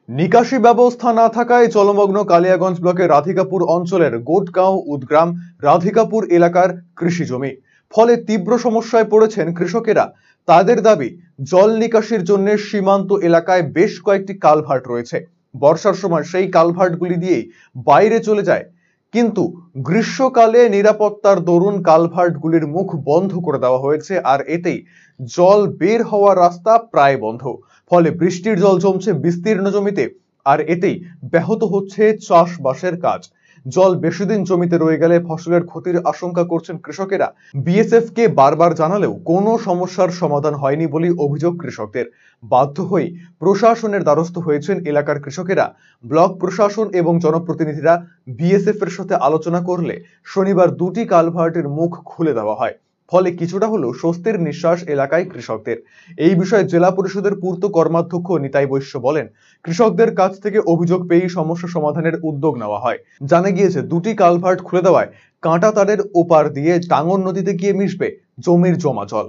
নিকাশি ব্যবস্থা না থাকায় জলমগ্ন কালিয়াগঞ্জ ব্লকের রাধিকাপুর অঞ্চলের গোটগাঁও উদগ্রাম রাধিকাপুর এলাকার কৃষি জমি। ফলে তীব্র সমস্যায় পড়েছেন কৃষকেরা। তাদের দাবি, জল নিকাশির জন্য সীমান্ত এলাকায় বেশ কয়েকটি কালভার্ট রয়েছে। বর্ষার সময় সেই কালভার্টগুলি দিয়েই বাইরে চলে যায়, কিন্তু গ্রীষ্মকালে নিরাপত্তার দরুন কালভার্টগুলির মুখ বন্ধ করে দেওয়া হয়েছে, আর এতেই জল বের হওয়ার রাস্তা প্রায় বন্ধ। ফলে বৃষ্টির জল জমছে বিস্তীর্ণ জমিতে, আর এতেই ব্যাহত হচ্ছে চাষবাসের কাজ। জল বেশি দিন জমিতে রয়ে গেলে ফসলের ক্ষতির আশঙ্কা করছেন কৃষকেরা। বিএসএফ কে বারবার জানালেও কোনো সমস্যার সমাধান হয়নি বলে অভিযোগ কৃষকদের। বাধ্য হয়ে প্রশাসনের দ্বারস্থ হয়েছেন এলাকার কৃষকেরা। ব্লক প্রশাসন এবং জনপ্রতিনিধিরা বিএসএফ এর সাথে আলোচনা করলে শনিবার দুটি কালভার্টের মুখ খুলে দেওয়া হয়। ফলে কিছুটা হলেও স্বস্তির নিঃশ্বাস এলাকায় কৃষকদের। এই বিষয়ে জেলা পরিষদের পূর্ত কর্মাধ্যক্ষ নিতাই বৈশ্য বলেন, কৃষকদের কাছ থেকে অভিযোগ পেয়ে সমস্যা সমাধানের উদ্যোগ নেওয়া হয়। জানা গিয়েছে দুটি কালভার্ট খুলে দেওয়ায় কাঁটা তারের ওপার দিয়ে টাঙ্গন নদীতে গিয়ে মিশবে জমির জমা জল।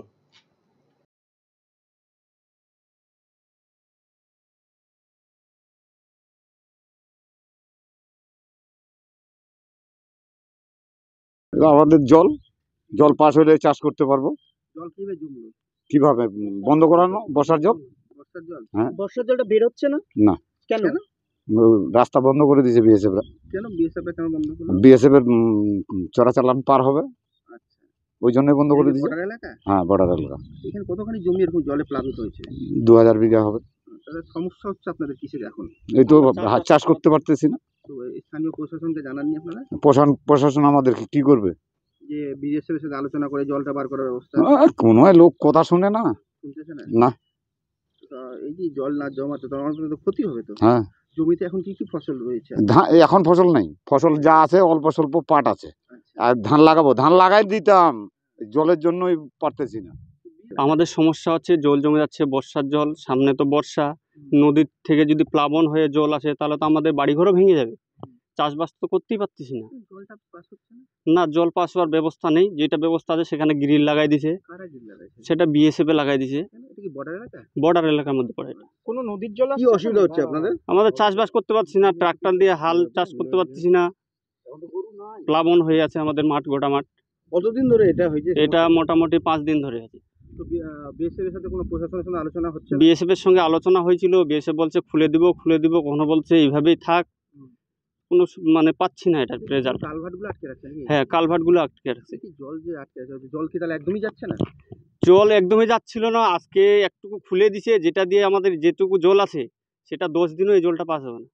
আমাদের জল জল পাস হলে চাষ করতে পারবো। জল কিভাবে জমলো? কিভাবে বন্ধ করানো? বর্ষার জল। বর্ষার জল? হ্যাঁ। বর্ষার জলটা বের হচ্ছে না? না। কেন? রাস্তা বন্ধ করে দিয়েছে বিএসএফ রা। কেন বিএসএফ কেন বন্ধ করলো? বিএসএফ এর চোরাচালান পার হবে, আচ্ছা, ওই জন্যই বন্ধ করে দিয়েছে। বর্ডার এলাকা? হ্যাঁ, বর্ডার এলাকা। এখানে কতখানি জমি এরকম জলে প্লাবিত হয়েছে? 2000 বিঘা হবে। তাহলে সমস্যা হচ্ছে আপনাদের কিসের এখন? এই তো চাষ করতে পারতেছি না। তো স্থানীয় প্রশাসনকে জানাননি আপনারা? প্রশাসন আমাদেরকে কি করবে? যে বিএসএফ এর সাথে আলোচনা করে জলটা বার করার ব্যবস্থা? কোনো লোক কথা শুনে না। শুনতেছে না? না। এই যে জল না জমাতে তো আমার তো ক্ষতি হবে তো। হ্যাঁ। জমিতে এখন কি কি ফসল রয়েছে? এখন ফসল নাই, ফসল যা আছে অল্প স্বল্প পাট আছে। আর ধান লাগাবো, ধান লাগাই দিতাম, জলের জন্যই পারতেছি না। আমাদের সমস্যা হচ্ছে জল জমে যাচ্ছে, বর্ষার জল, সামনে তো বর্ষা, নদীর থেকে যদি প্লাবন হয়ে জল আসে তাহলে তো আমাদের বাড়িঘরও ভেঙে যাবে, চাষবাস তো করতেই পারতেছি না। জলটা পাস হচ্ছে না? না, জল পাস হওয়ার ব্যবস্থা নেই, যেটা ব্যবস্থা আছে সেখানে গ্রিল লাগাই দিছে। কারা গ্রিল লাগাইছে? সেটা বিএসএফ এ লাগাই দিছে। এটা কি বর্ডার এলাকা? বর্ডার এলাকার মধ্যে পড়ে এটা। কোন নদীর জল কি অসুবিধা হচ্ছে আপনাদের? আমাদের চাষবাস করতে পারছি না, ট্রাক্টর দিয়ে হাল চাষ করতে পারছি না, প্লাবন হয়ে আছে আমাদের মাঠ, গোটা মাঠ। কতদিন ধরে এটা হয়েছে? এটা মোটামুটি 5 দিন ধরে আছে। তো বিএসএফ এর সাথে কোনো প্রশাসনের সঙ্গে আলোচনা হচ্ছে? বিএসএফ এর সঙ্গে আলোচনা হয়েছিল, বিএসএফ বলছে খুলে দিব, কখনো বলছে এইভাবেই থাক, কোনো মানে পাচ্ছি না এটার রেজাল্ট। কালভার্টগুলো আটকে রাখছে নাকি? হ্যাঁ, কালভার্টগুলো আটকে রাখছে। জল যে আটকে আছে, জল কি তাহলে একদমই যাচ্ছে না? জল একদমই যাচ্ছিল না, আজকে একটুকু খুলে দিছে, যেটা দিয়ে আমাদের যেটুকু জল আছে সেটা 10 দিনও এই জলটা পাস হবে না।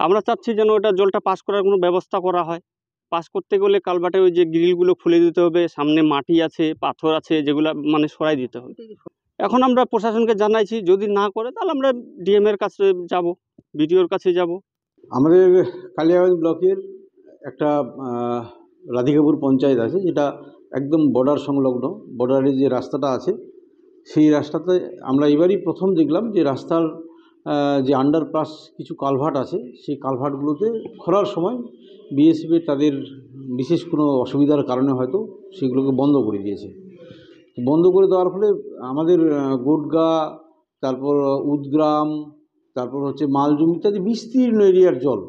আমরা চাচ্ছি যেন ওটা জলটা পাস করার কোনো ব্যবস্থা করা হয়। পাস করতে গেলে কালভার্টে ওই যে গ্রিলগুলো খুলে দিতে হবে, সামনে মাটি আছে, পাথর আছে, যেগুলো মানে সরাই দিতে হবে। এখন আমরা প্রশাসনকে জানাইছি, যদি না করে তাহলে আমরা ডিএম এর কাছে যাব, বিডিওর কাছে যাব। আমাদের কালিয়াগঞ্জ ব্লকের একটা রাধিকাপুর পঞ্চায়েত আছে, যেটা একদম বর্ডার সংলগ্ন। বর্ডারে যে রাস্তাটা আছে সেই রাস্তাতে আমরা এবারই প্রথম দেখলাম যে রাস্তার যে আন্ডারপাস কিছু কালভার্ট আছে, সেই কালভার্টগুলোতে খরার সময় বিএসএফ তাদের বিশেষ কোনো অসুবিধার কারণে হয়তো সেগুলোকে বন্ধ করে দিয়েছে। বন্ধ করে দেওয়ার ফলে আমাদের গোটগা, তারপর উদগ্রাম, তারপর হচ্ছে মালজুম ইত্যাদি বিস্তীর্ণ এরিয়ার জল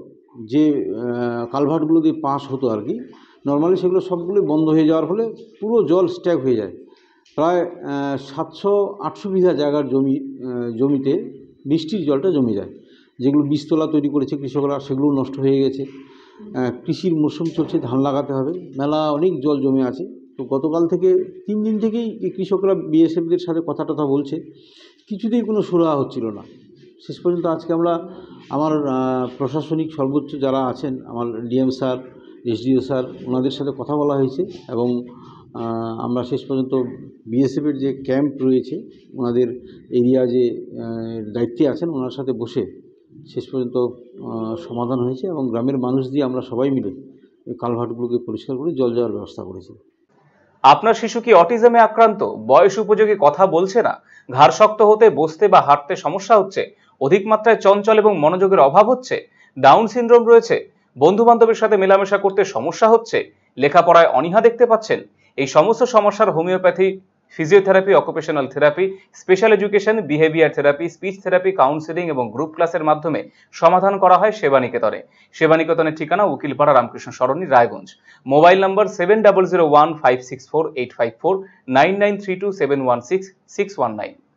যে কালভার্টগুলো দিয়ে পাস হতো আর কি, নর্মালি সেগুলো সবগুলোই বন্ধ হয়ে যাওয়ার ফলে পুরো জল স্ট্যাক হয়ে যায়। প্রায় 700-800 বিঘা জায়গার জমিতে বৃষ্টির জলটা জমে যায়। যেগুলো বীজতলা তৈরি করেছে কৃষকরা, সেগুলো নষ্ট হয়ে গেছে। কৃষির মরশুম চলছে, ধান লাগাতে হবে, মেলা অনেক জল জমে আছে। তো গতকাল থেকে 3 দিন থেকেই কৃষকরা বিএসএফদের সাথে কথা বলছে, কিছুতেই কোনো সুরাহা হচ্ছিল না। শেষ পর্যন্ত আজকে আমার প্রশাসনিক সর্বোচ্চ যারা আছেন, আমার ডিএম স্যার, এসডিও স্যার, ওনাদের সাথে কথা বলা হয়েছে এবং আমরা শেষ পর্যন্ত বিএসএফের যে ক্যাম্প রয়েছে, ওনাদের এরিয়া যে দায়িত্বে আছেন, ওনার সাথে বসে শেষ পর্যন্ত সমাধান হয়েছে এবং গ্রামের মানুষ দিয়ে আমরা সবাই মিলে এই কালভার্টগুলোকে পরিষ্কার করে জল যাওয়ার ব্যবস্থা করেছি। আপনার শিশু কি অটিজমে আক্রান্ত? বয়স উপযোগী কথা বলছে না, ঘাড় শক্ত হতে, বসতে বা হাঁটতে সমস্যা হচ্ছে, অধিক মাত্রায় চঞ্চল এবং মনোযোগের অভাব হচ্ছে, ডাউন সিনড্রোম রয়েছে, বন্ধু বান্ধবের সাথে মেলামেশা করতে সমস্যা হচ্ছে, লেখাপড়ায় অনীহা দেখতে পাচ্ছেন? এই সমস্ত সমস্যার homeopathy physiotherapy, occupational therapy, special education, behaviour therapy, speech therapy, counselling এবং গ্রুপ ক্লাসের মাধ্যমে সমাধান করা হয় সেবানিকেতনে। সেবানিকেতনের ঠিকানা উকিলপাড়া রামকৃষ্ণ সরণি, রায়গঞ্জ। Mobile number 7001564854, 9932716619।